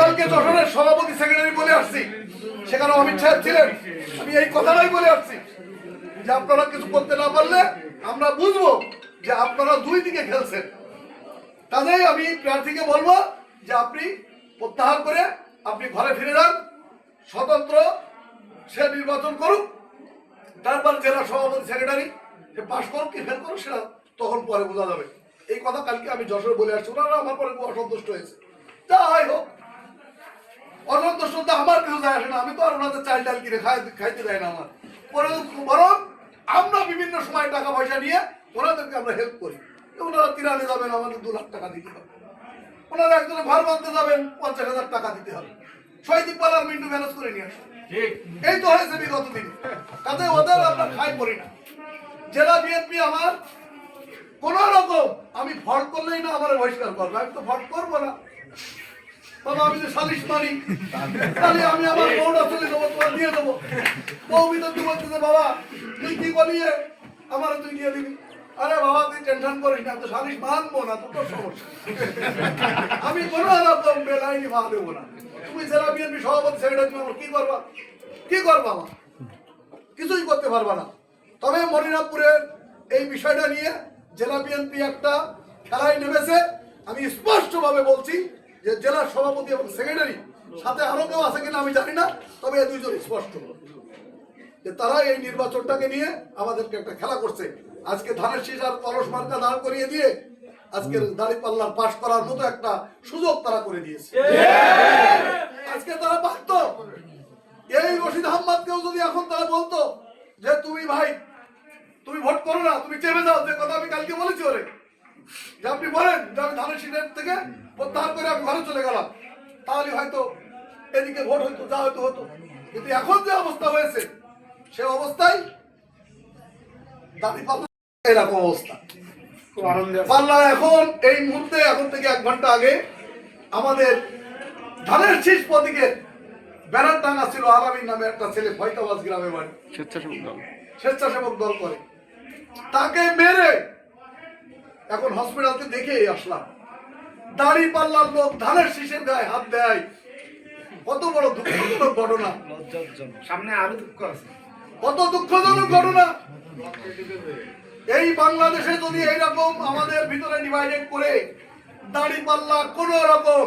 কালকে যশোরের সভাপতি সেক্রেটারি বলে আসছি, সেখানে অমিত সাহেব ছিলেন, আমি এই কথাটাই বলে আসছি যে আপনারা কিছু করতে না পারলে আমরা বুঝবো যে আপনারা দুই দিকে খেলছেন। কাজেই আমি প্রার্থীকে বলবো যে আপনি প্রত্যাহার করে আপনি ঘরে ফিরে যান, স্বতন্ত্র সে নির্বাচন করুক, তারপর জেলা সভাপতি সেক্রেটারি পাশ করুক কি ফেল করুক সেটা তখন পরে বোঝা যাবে। এই কথা কালকে আমি যশোরে বলে আসছি, ওনারা আমার পরে খুব অসন্তুষ্ট হয়েছে। যা হয় হোক, অসন্তুষ্ট তো আমার কিছু যায় আসে না, আমি তো আর ওনাদের চাল ডাল কিনে খাইতে দেয় না আমার। বরং আমরা বিভিন্ন সময় টাকা পয়সা নিয়ে ওনাদেরকে আমরা হেল্প করি। ওনারা তিরানে যাবেন, আমাদের 2 লাখ টাকা দিতে হবে। ওনারা একজনে ঘর বাঁধতে যাবেন, 50,000 টাকা দিতে হবে। শহীদ পালার মিন্টু ম্যানেজ করে নিয়ে আসে। এই তো হয়েছে বিগত দিনে। কাজে ওদের আমরা খাই করি না। জেলা বিএনপি আমার কোন রকম আমি ভোট করলেই না আমার বহিষ্কার করবো, আমি তো ভোট করবো না বাবা। আমি যে সালিশ মানি, তাহলে আমি আমার বউটা চলে দেবো, তোমার দিয়ে দেবো। বউ ভিতর তুই বলতেছে বাবা তুই কি বলিয়ে আমার তুই দিয়ে দিবি। আরে বাবা তুই টেনশন করিস না, তো সালিশ মানবো না, তো তোর সমস্যা। আমি কোন রকম বেলাইনি ভাগ দেবো না। তুমি জেলা বিএনপি সভাপতি সেক্রেটারি, তুমি আমার কি করবা? কি করবা? আমার কিছুই করতে পারবা না। তবে মনিরামপুরের এই বিষয়টা নিয়ে জেলা বিএনপি একটা খেলায় নেমেছে। আমি স্পষ্টভাবে বলছি যে জেলার সভাপতি এবং সেক্রেটারি, সাথে আরো কেউ আছে কিনা আমি জানি না, তবে এই দুইজন স্পষ্ট যে তারা এই নির্বাচনটাকে নিয়ে আমাদেরকে একটা খেলা করছে। আজকে ধানের শীষ আর কলস মার্কা দাঁড় করিয়ে দিয়ে আজকে দাঁড়িপাল্লার পাশ করার মতো একটা সুযোগ তারা করে দিয়েছে। আজকে তারা পারত এই রশিদ আহমদকেও যদি এখন তারা বলতো যে তুমি ভাই তুমি ভোট করো না, তুমি চেপে যাও, যে কথা আমি কালকে বলেছি ওরে, যে আপনি বলেন যে আমি ধানের শীষের থেকে প্রত্যাহার করে আমি ঘরে চলে গেলাম, তাহলে হয়তো এদিকে ভোট হইতো, যা হয়তো হতো। কিন্তু এখন যে অবস্থা হয়েছে সে অবস্থায় দাঁড়িপাল্লা এরকম অবস্থা। পাল্লা এখন এই মুহূর্তে, এখন থেকে 1 ঘন্টা আগে আমাদের ধানের শীষ প্রতীকের ব্যানার টাঙা ছিল। আলামিন নামে একটা ছেলে ফয়তাবাজ গ্রামে বাড়ি, স্বেচ্ছাসেবক দল করে, তাকে মেরে এখন হসপিটালতে দেখে আসলাম। দাঁড়িপাল্লার লোক ধানের শীষের গায়ে হাত দেয়, কত বড় দুঃখজনক ঘটনা। সামনে আরো দুঃখ আছে, কত দুঃখজনক ঘটনা। এই বাংলাদেশে যদি এইরকম আমাদের ভিতরে ডিভাইডেড করে দাঁড়িপাল্লা কোন রকম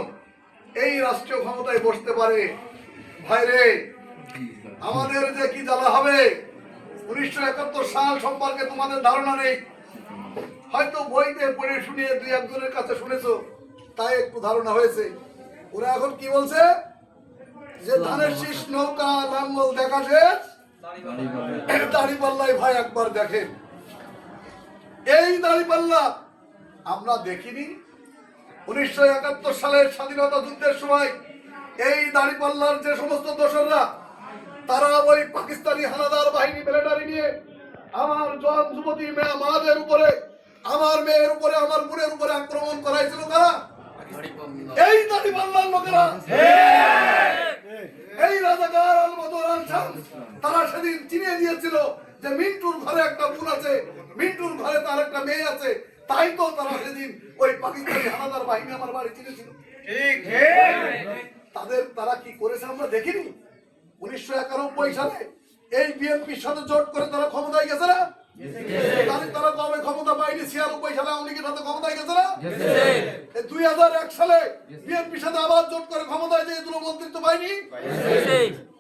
এই রাষ্ট্রীয় ক্ষমতায় বসতে পারে, ভাইরে আমাদের যে কি জ্বালা হবে। 1971 সাল সম্পর্কে তোমাদের ধারণা নেই, হয়তো বইতে পড়ে শুনিয়ে 2-1 জনের কাছে শুনেছো, তাই একটু ধারণা হয়েছে। ওরা এখন কি বলছে যে ধানের শীষ নৌকা লাঙ্গল দেখা শেষ, দাঁড়িপাল্লাই ভাই একবার দেখেন। এই দাঁড়িপাল্লা আমরা দেখিনি। 1971 সালের স্বাধীনতা যুদ্ধের সময় এই দাঁড়িপাল্লার যে সমস্ত দোসররা, তারা ওই পাকিস্তানি হানাদার বাহিনী মিলিটারি নিয়ে আমার জওয়ান যুবতী মাদের উপরে, আমার মেয়ের উপরে, আমার বোনের উপরে আক্রমণ করাইছিল কারা? এই দাঁড়িপাল্লার লোকেরা। এই রাজাকার আলবদর আল শামস তারা সেদিন চিনিয়ে দিয়েছিল যে মিন্টুর ঘরে একটা বোন আছে, মিন্টুর ঘরে তার একটা মেয়ে আছে, তাই তো তারা সেদিন ওই পাকিস্তানি হানাদার বাহিনী আমার বাড়ি চিনেছিল। তারা কি করেছে আমরা দেখিনি। 1991 সালে এই বিএনপির সাথে জোট করে তারা ক্ষমতায় গেছে না? তারা কবে ক্ষমতা পায়নি? 96 সালে আওয়ামী লীগের সাথে ক্ষমতায় গেছে না? 2001 সালে বিএনপির সাথে আবার জোট করে ক্ষমতায় যে দুটো মন্ত্রিত্ব পায়নি।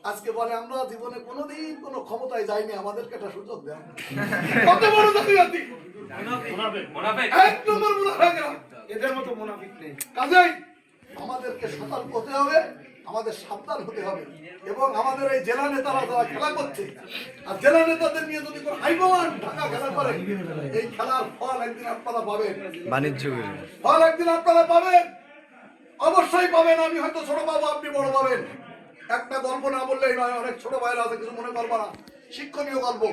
আজকে বলে আমরা জীবনে কোনোদিন কোনো ক্ষমতায় যাইনি, আমাদেরকে একটা সুযোগ দেন। কত বড় জাতি, এক নম্বর মুনাফিকরা, এদের মতো মুনাফিক নেই। কাজেই আমাদেরকে সতর্ক হতে হবে, আমাদের সাবধান হতে হবে। এবং আমাদের এই জেলা নেতারা যারা খেলা করছে, আর জেলা নেতাদের নিয়ে যদি কোনো হাইকমান্ড ঢাকা খেলা করে, এই খেলার ফল একদিন আপনারা পাবেন। বাণিজ্য ফল একদিন আপনারা পাবেন, অবশ্যই পাবেন। আমি হয়তো ছোট পাবো, আপনি বড় পাবেন। একটা গল্প না বললেই নয়, অনেক ছোট ভাইরা আছে, কিছু মনে করবো না, শিক্ষণীয় গল্প।